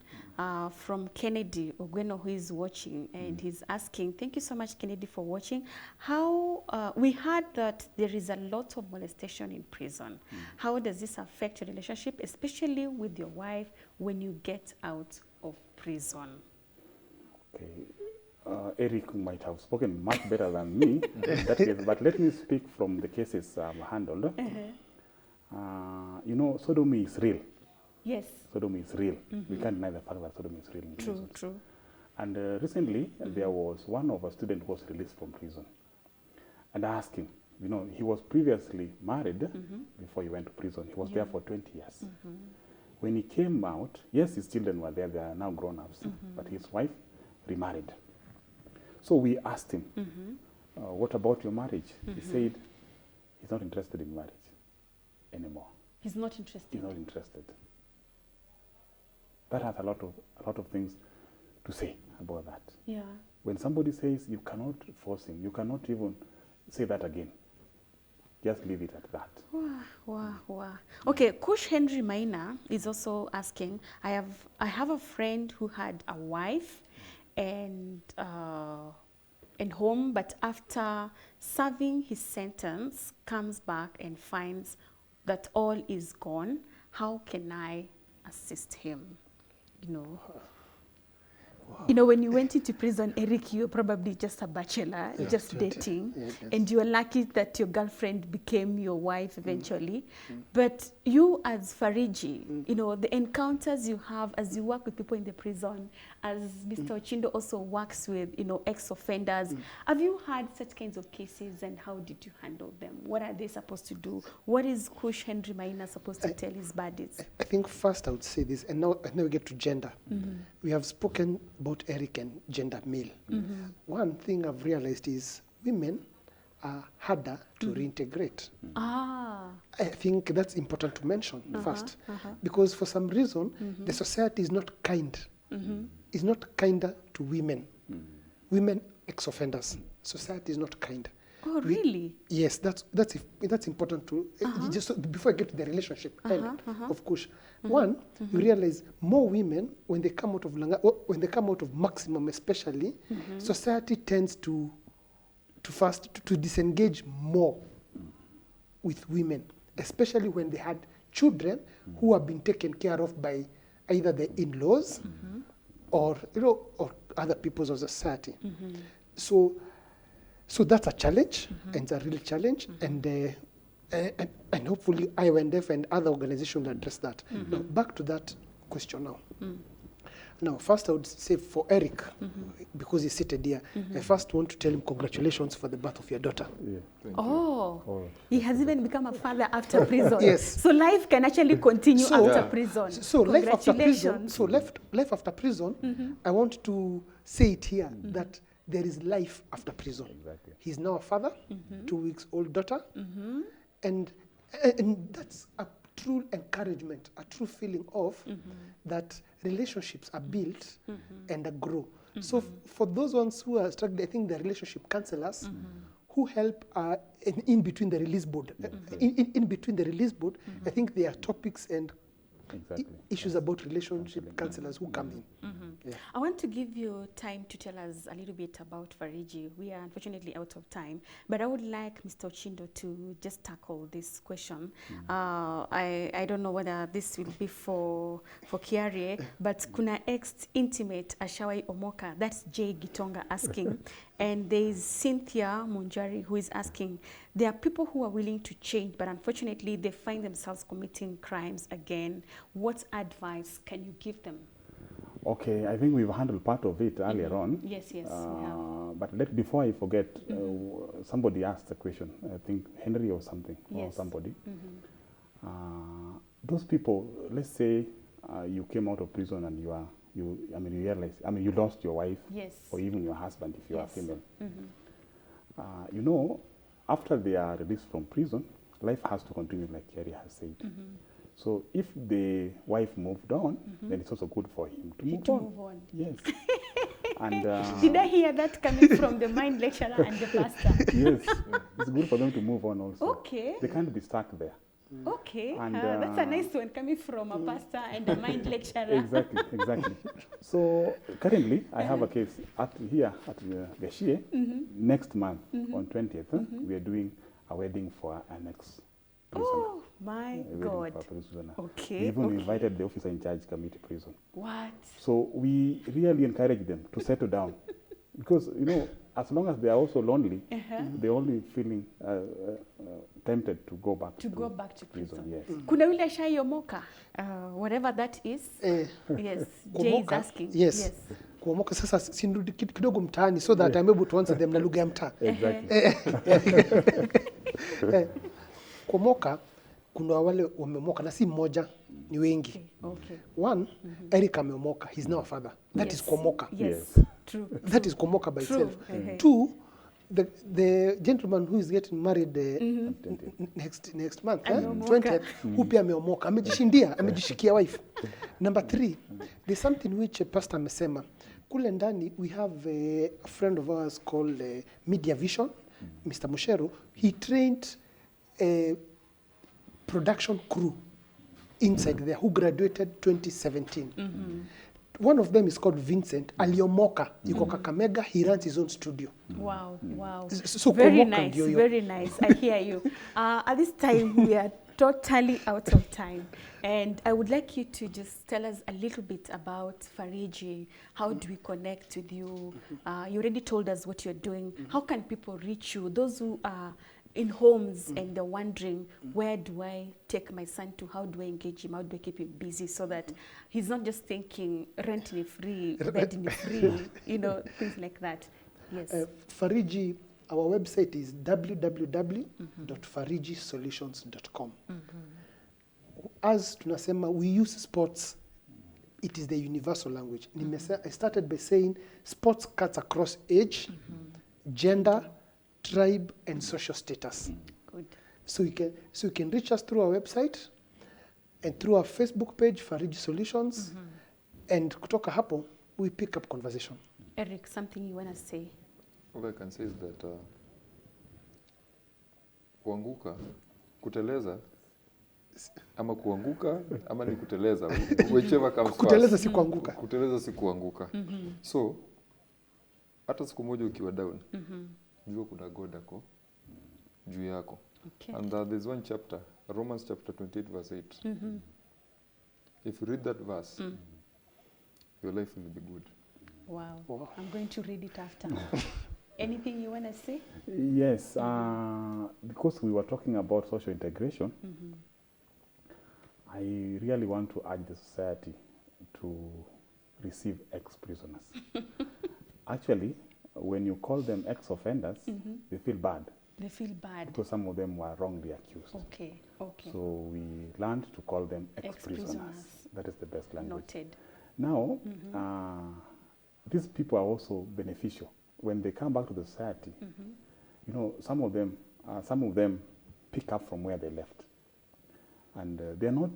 from Kennedy Ogweno, who is watching, and he's asking, thank you so much, Kennedy, for watching. How, we heard that there is a lot of molestation in prison. How does this affect your relationship, especially with your wife, when you get out of prison?
Okay. Eric might have spoken much better than me in that case, but let me speak from the cases handled. You know, sodomy is real.
Yes.
Sodomy is real. We can't deny the fact that sodomy is real in
True,
prison.
true.
And recently, there was one of our students who was released from prison. And I asked him, you know, he was previously married before he went to prison. He was there for 20 years. When he came out, yes, his children were there. They are now grown-ups. But his wife remarried. So we asked him, what about your marriage? He said he's not interested in marriage anymore.
He's not interested.
He's not interested. That has a lot of things to say about that.
Yeah.
When somebody says you cannot force him, you cannot even say that again. Just leave it at that.
Wow. Okay, Kush Henry Maina is also asking, I have a friend who had a wife and home, but after serving his sentence, comes back and finds that all is gone. How can I assist him? You know. You know, when you went into prison, Eric, you were probably just a bachelor, just dating, and you were lucky that your girlfriend became your wife eventually. But you as Fariji, you know, the encounters you have as you work with people in the prison, as Mr. Ochindo also works with, you know, ex-offenders, have you had such kinds of cases, and how did you handle them? What are they supposed to do? What is Kush Henry Maina supposed to tell his buddies?
I think first I would say this, and now we get to gender. We have spoken about Eric and gender male. One thing I've realized is women are harder to reintegrate. I think that's important to mention first, because for some reason the society is not kind. Is not kinder to women. Women ex-offenders. Society is not kind.
Oh, really?
Yes, that's important to just so before I get to the relationship of Kush. One, you realize more women when they come out of when they come out of maximum, especially, society tends to disengage more with women, especially when they had children who have been taken care of by either the in-laws or or other peoples of society. So that's a challenge, and it's a real challenge, and hopefully IWNF and other organizations will address that. Now, back to that question now. Now, first I would say for Eric, because he's seated here, I first want to tell him congratulations for the birth of your daughter.
Yeah.
Oh, he has even become a father after prison.
Yes.
So life can actually continue after prison.
So life after prison.
Congratulations.
So life after prison. I want to say it here that there is life after prison.
Exactly.
He's now a father, 2 weeks old daughter, and that's a true encouragement, a true feeling of that relationships are built and grow. So for those ones who are struggling, I think the relationship counselors who help in between the release board. In between the release board, I think there are topics and issues about relationship counselors who come in. Yeah.
I want to give you time to tell us a little bit about Fariji. We are unfortunately out of time, but I would like Mr. Ochindo to just tackle this question. I don't know whether this will be for Kiarie, but kuna ex-intimate Ashawai Omoka, that's Jay Gitonga asking, and there is Cynthia Munjari who is asking, there are people who are willing to change, but unfortunately they find themselves committing crimes again. What advice can you give them?
Okay, I think we've handled part of it earlier on.
Yes, yes, we have.
But before I forget, somebody asked a question. I think Henry or something, or somebody. Those people, let's say you came out of prison and you realized, you lost your wife, or even your husband if you are female. You know, after they are released from prison, life has to continue, like Kerry has said. So if the wife moved on, then it's also good for him to move on. Yes. And
did I hear that coming from the mind lecturer and the pastor?
Yes, it's good for them to move on also.
Okay.
They can't be stuck there.
Okay,
And,
that's a nice one coming from a pastor and a mind lecturer.
Exactly. So currently, I have a case here at Gashie. Next month, on 20th, we are doing a wedding for an ex-prisoner.
Oh my God. Okay.
We even invited the officer in charge committee prison.
What?
So we really encourage them to settle down. Because, you know, as long as they are also lonely, they're only feeling tempted to go back to prison. Yes.
Kuna ule shayomoka, whatever that is. Yes. Jay is asking.
Yes. Kuomoka sasa sinirudi kidogo mtaani so that I'm able to answer them na lugha ya mtaa.
Exactly.
Kuomoka kuna wale wameomoka na si mmoja, ni wengi.
Okay.
One, Eric ameomoka, he's now a father. That is kuomoka.
Yes. True.
That is kuomoka by itself. Two, the gentleman who is getting married next month, 20th, who pia ameomoka, amejishikia wife. Number 3, there's something which Pastor amesema. Kule ndani, we have a friend of ours called Media Vision, Mr. Mushero. He trained a production crew inside there who graduated 2017. One of them is called Vincent Aliomoka. Yuko Kakamega. He runs his own studio.
Wow.
So
very nice, very nice. I hear you. At this time, we are totally out of time. And I would like you to just tell us a little bit about Fariji. How do we connect with you? You already told us what you're doing. How can people reach you? Those who are in homes and they're wondering, where do I take my son to? How do I engage him? How do I keep him busy so that he's not just thinking rent ni free, bed ni free, you know, things like that. Yes.
Fariji, our website is www.farijisolutions.com. As tunasema, we use sports. It is the universal language. I started by saying sports cuts across age, gender, tribe, and social status.
Good.
So you can reach us through our website and through our Facebook page, Fariji Solutions, and kutoka hapo, we pick up conversation.
Eric, something you want to say?
All I can say is that kuteleza, ama kuanguka, ama ni kuteleza, whichever comes first.
Kuteleza si kuanguka.
Kuteleza si kuanguka. So, hata siku moja ukiwa down, jua kuna God ako juu yako.
Okay.
And there's one chapter, Romans chapter 28 verse 8. If you read that verse, your life will be good.
Wow. I'm going to read it after. Anything you want to say?
Yes, because we were talking about social integration, I really want to urge the society to receive ex-prisoners. Actually, when you call them ex-offenders, they feel bad.
They feel bad.
Because some of them were wrongly accused.
Okay.
So we learned to call them ex-prisoners. That is the best language.
Noted.
Now, these people are also beneficial. When they come back to the society, you know, some of them pick up from where they left. And they're not,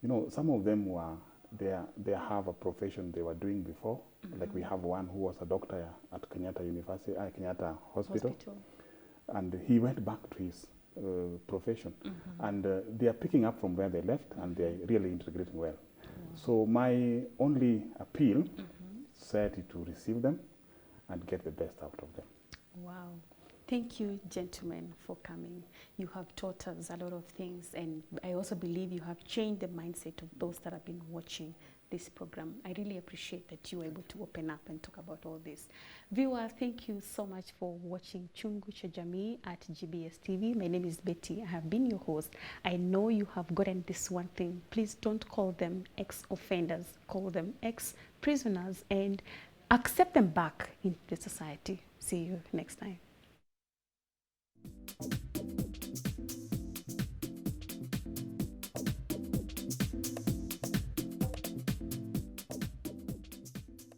you know, some of them were, they have a profession they were doing before. Like we have one who was a doctor at Kenyatta University, Kenyatta Hospital. And he went back to his profession. And they are picking up from where they left, and they're really integrating well. So my only appeal, society to receive them and get the best out of them.
Wow. Thank you, gentlemen, for coming. You have taught us a lot of things, and I also believe you have changed the mindset of those that have been watching this program. I really appreciate that you were able to open up and talk about all this. Viewer, thank you so much for watching Chungu cha Jamii at GBS TV. My name is Betty. I have been your host. I know you have gotten this one thing. Please don't call them ex-offenders. Call them ex-prisoners and accept them back into the society. See you next time.